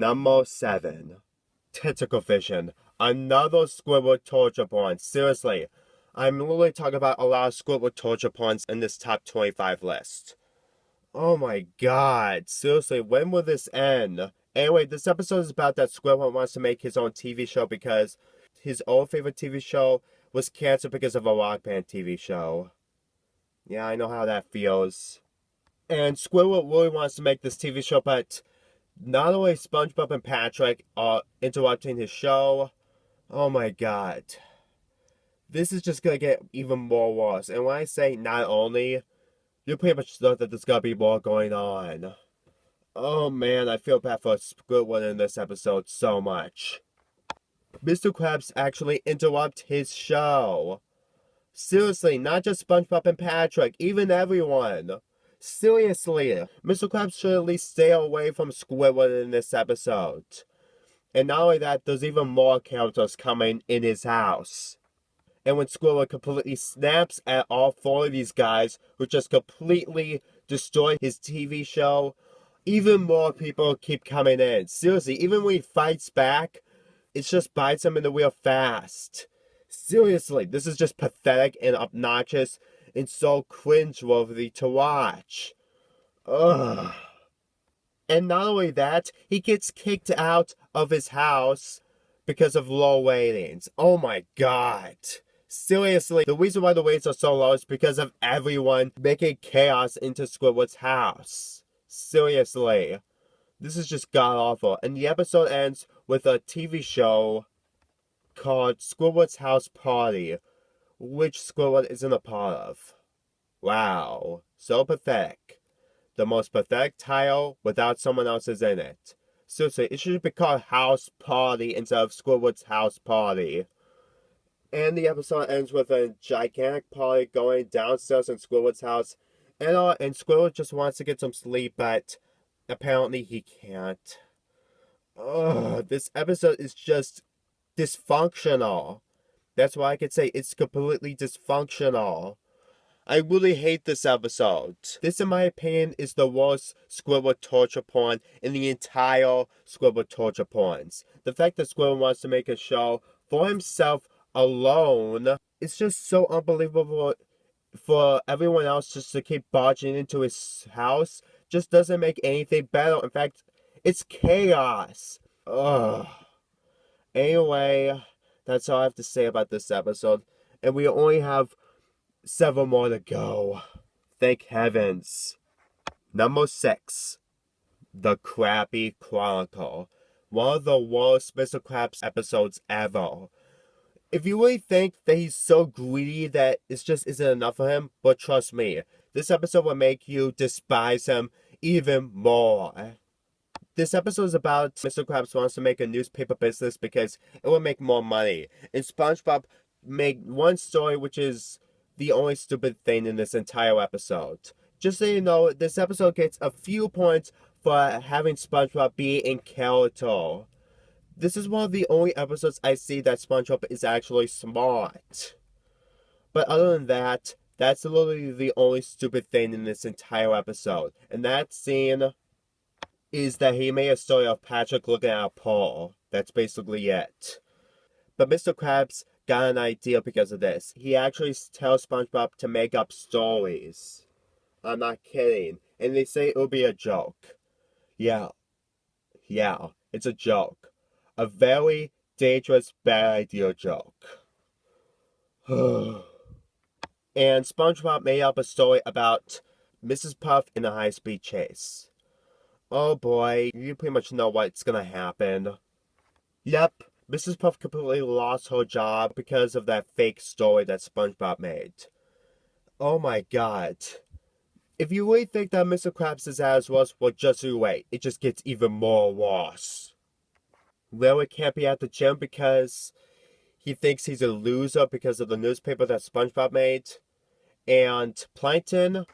Number 7. Tentacle vision. Another Squidward torture porn. Seriously, I'm literally talking about a lot of Squidward torture porns in this top 25 list. Oh my god. Seriously, when will this end? Anyway, this episode is about that Squidward wants to make his own TV show because his old favorite TV show was canceled because of a rock band TV show. Yeah, I know how that feels. And Squidward really wants to make this TV show, but not only Spongebob and Patrick are interrupting his show. Oh my god. This is just gonna get even more worse. And when I say not only, you pretty much know that there's gonna be more going on. Oh man, I feel bad for Squidward in this episode so much. Mr. Krabs actually interrupt his show. Seriously, not just SpongeBob and Patrick, even everyone. Seriously, Mr. Krabs should at least stay away from Squidward in this episode. And not only that, there's even more characters coming in his house. And when Squidward completely snaps at all 4 of these guys who just completely destroy his TV show, even more people keep coming in. Seriously, even when he fights back, it just bites him in the real fast. Seriously, this is just pathetic and obnoxious and so cringeworthy to watch. Ugh. And not only that, he gets kicked out of his house because of low ratings. Oh my god. Seriously, the reason why the ratings are so low is because of everyone making chaos into Squidward's house. Seriously. This is just god-awful. And the episode ends with a TV show called Squidward's House Party, which Squidward isn't a part of. Wow. So pathetic. The most pathetic title without someone else's in it. Seriously, it should be called House Party instead of Squidward's House Party. And the episode ends with a gigantic party going downstairs in Squidward's house. And Squidward just wants to get some sleep, but apparently he can't. Ugh, this episode is just dysfunctional. That's why I could say it's completely dysfunctional. I really hate this episode. This, in my opinion, is the worst Squidward torture porn in the entire Squidward torture porns. The fact that Squidward wants to make a show for himself alone, it's just so unbelievable for everyone else just to keep barging into his house. Just doesn't make anything better. In fact, it's chaos. Ugh. Anyway, that's all I have to say about this episode. And we only have 7 more to go. Thank heavens. Number 6. The Krabby Chronicle. One of the worst Mr. Krabs episodes ever. If you really think that he's so greedy that it just isn't enough for him, but trust me, this episode will make you despise him even more. This episode is about Mr. Krabs wants to make a newspaper business because it will make more money. And SpongeBob made one story which is the only stupid thing in this entire episode. Just so you know, this episode gets a few points for having SpongeBob be in character. This is one of the only episodes I see that SpongeBob is actually smart. But other than that, that's literally the only stupid thing in this entire episode. And that scene is that he made a story of Patrick looking at a pole. That's basically it. But Mr. Krabs got an idea because of this. He actually tells SpongeBob to make up stories. I'm not kidding. And they say it will be a joke. Yeah, it's a joke. A very dangerous, bad idea joke. And SpongeBob made up a story about Mrs. Puff in a high-speed chase. Oh boy, you pretty much know what's gonna happen. Yep, Mrs. Puff completely lost her job because of that fake story that SpongeBob made. Oh my god. If you really think that Mr. Krabs is as worse, well, just you wait. It just gets even more worse. Larry can't be at the gym because he thinks he's a loser because of the newspaper that SpongeBob made. And Plankton,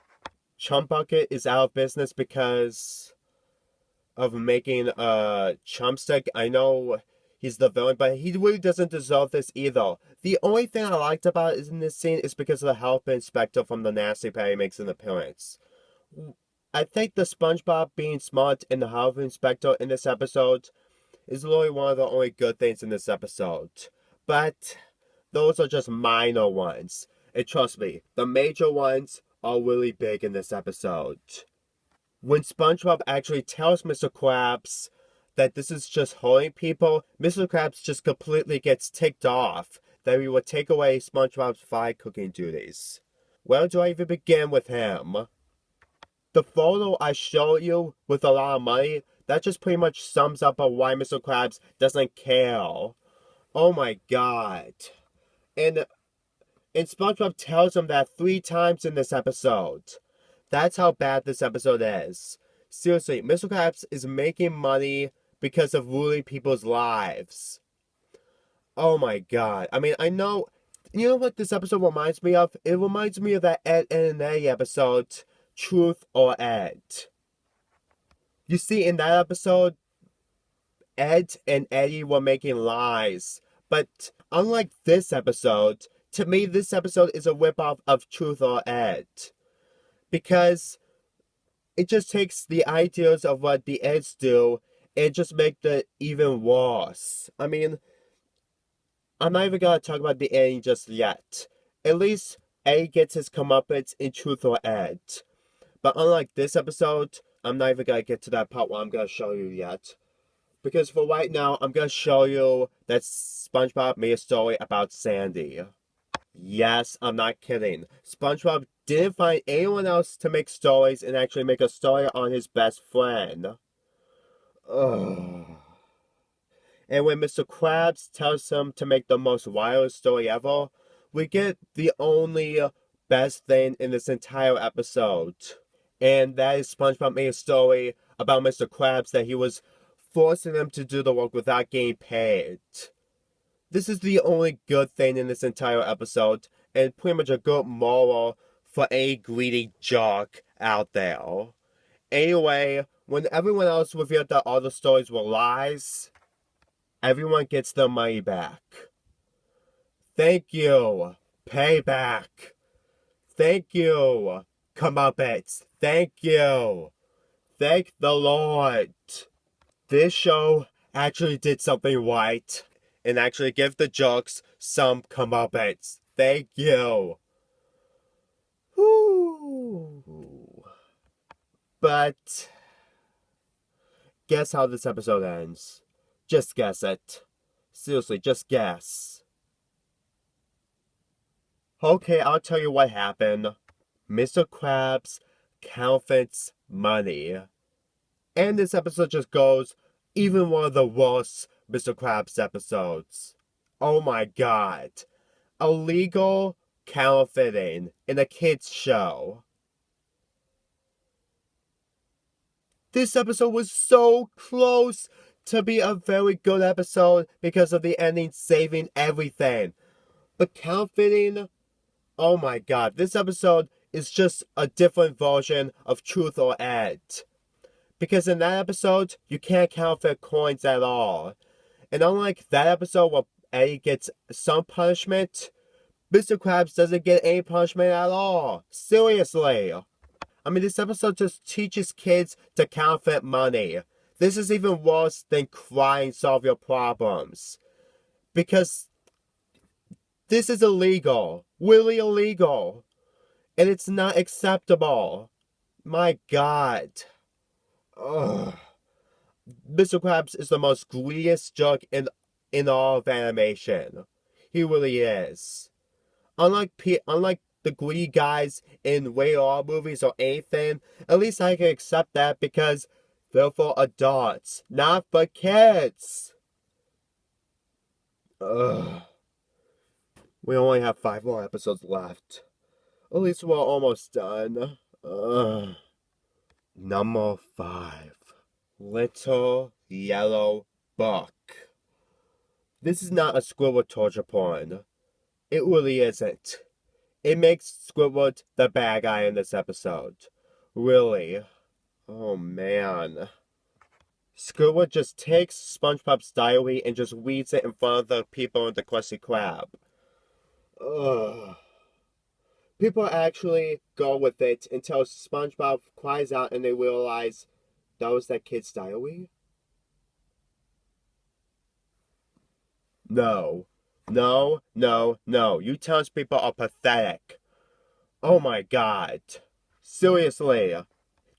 Chum Bucket, is out of business because of making a chum stick. I know he's the villain, but he really doesn't deserve this either. The only thing I liked about it in this scene is because of the health inspector from the Nasty Patty makes an appearance. I think the SpongeBob being smart and the health inspector in this episode is really one of the only good things in this episode. But those are just minor ones. And trust me, the major ones are really big in this episode. When SpongeBob actually tells Mr. Krabs that this is just hurting people, Mr. Krabs just completely gets ticked off that he would take away SpongeBob's fry cooking duties. Where do I even begin with him? The photo I showed you with a lot of money, that just pretty much sums up on why Mr. Krabs doesn't care. Oh my god. And SpongeBob tells him that 3 times in this episode. That's how bad this episode is. Seriously, Mr. Krabs is making money because of ruining people's lives. Oh my god. I mean, I know... You know what this episode reminds me of? It reminds me of that Ed and Eddie episode, Truth or Ed. You see, in that episode, Ed and Eddie were making lies. But unlike this episode, to me, this episode is a ripoff of Truth or Ed. Because it just takes the ideas of what the Eds do and just make it even worse. I mean, I'm not even gonna talk about the ending just yet. At least Eddie gets his comeuppance in Truth or Ed. But unlike this episode, I'm not even gonna get to that part where I'm gonna show you yet. Because for right now, I'm gonna show you that SpongeBob made a story about Sandy. Yes, I'm not kidding. SpongeBob didn't find anyone else to make stories and actually make a story on his best friend. Ugh. And when Mr. Krabs tells him to make the most wild story ever, we get the only best thing in this entire episode. And that is SpongeBob made a story about Mr. Krabs that he was forcing them to do the work without getting paid. This is the only good thing in this entire episode, and pretty much a good moral for any greedy jerk out there. Anyway, when everyone else revealed that all the stories were lies, everyone gets their money back. Thank you, payback. Thank you, comeuppance. Thank you. Thank the Lord. This show actually did something right and actually give the jerks some comeuppance. Thank you. Whew. But guess how this episode ends. Just guess it. Seriously, just guess. Okay, I'll tell you what happened. Mr. Krabs counterfeits money. And this episode just goes even one of the worst Mr. Krabs episodes. Oh my god. Illegal counterfeiting in a kids show. This episode was so close to be a very good episode because of the ending saving everything. But counterfeiting, oh my god, this episode is just a different version of Truth or Ed. Because in that episode, you can't counterfeit coins at all. And unlike that episode where Eddie gets some punishment, Mr. Krabs doesn't get any punishment at all. Seriously. I mean, this episode just teaches kids to counterfeit money. This is even worse than cry and solve your problems. Because this is illegal. Really illegal. And it's not acceptable. My god. Ugh. Mr. Krabs is the most greediest jerk in all of animation. He really is. Unlike the greedy guys in rated R movies or anything, at least I can accept that because they're for adults, not for kids. Ugh. We only have 5 more episodes left. At least we're almost done. Ugh. Number 5. Little Yellow Book. This is not a Squidward torture porn. It really isn't. It makes Squidward the bad guy in this episode. Really. Oh man. Squidward just takes SpongeBob's diary and just reads it in front of the people in the Krusty Krab. Ugh. People actually go with it until SpongeBob cries out and they realize that was that kid's diary? No. No, no, no. You townspeople are pathetic. Oh my god. Seriously.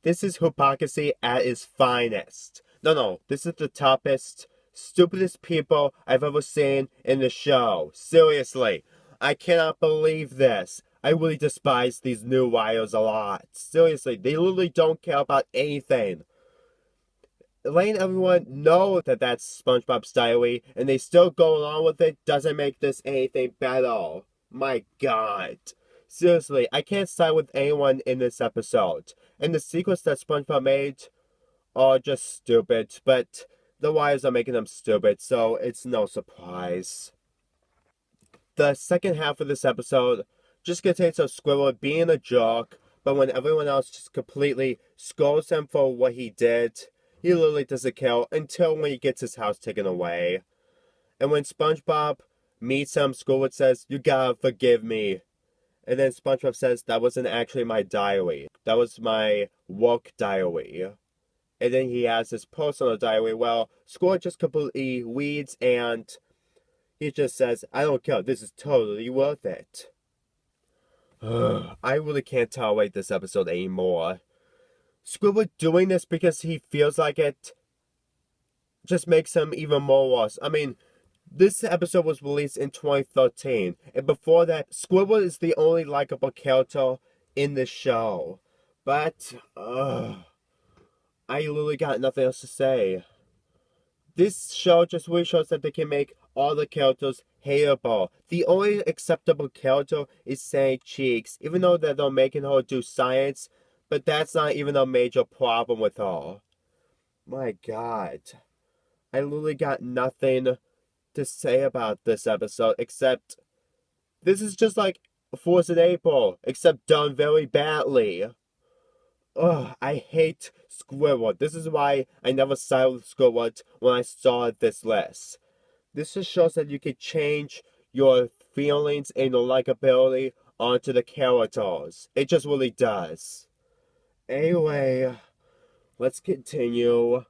This is hypocrisy at its finest. No, no. This is the toughest, stupidest people I've ever seen in the show. Seriously. I cannot believe this. I really despise these new wires a lot. Seriously, they literally don't care about anything. Letting everyone know that that's SpongeBob's diary and they still go along with it doesn't make this anything better. My god. Seriously, I can't side with anyone in this episode. And the secrets that SpongeBob made are just stupid, but the wires are making them stupid, so it's no surprise. The second half of this episode just contains of Squidward being a jerk, but when everyone else just completely scolds him for what he did, he literally doesn't care until when he gets his house taken away. And when SpongeBob meets him, Squidward says, "You gotta forgive me." And then SpongeBob says, "That wasn't actually my diary. That was my work diary." And then he has his personal diary. Well, Squidward just completely reads and he just says, "I don't care. This is totally worth it." I really can't tolerate this episode anymore. Squidward doing this because he feels like it just makes him even more worse. I mean, this episode was released in 2013, and before that, Squidward is the only likable character in the show. But, I literally got nothing else to say. This show just really shows that they can make all the characters hateable. The only acceptable character is Sandy Cheeks, even though that they're making her do science, but that's not even a major problem with her. My god. I literally got nothing to say about this episode, except this is just like Force in April, except done very badly. Ugh, I hate Squidward. This is why I never sided with Squidward when I saw this list. This just shows that you can change your feelings and your likability onto the characters. It just really does. Anyway, let's continue.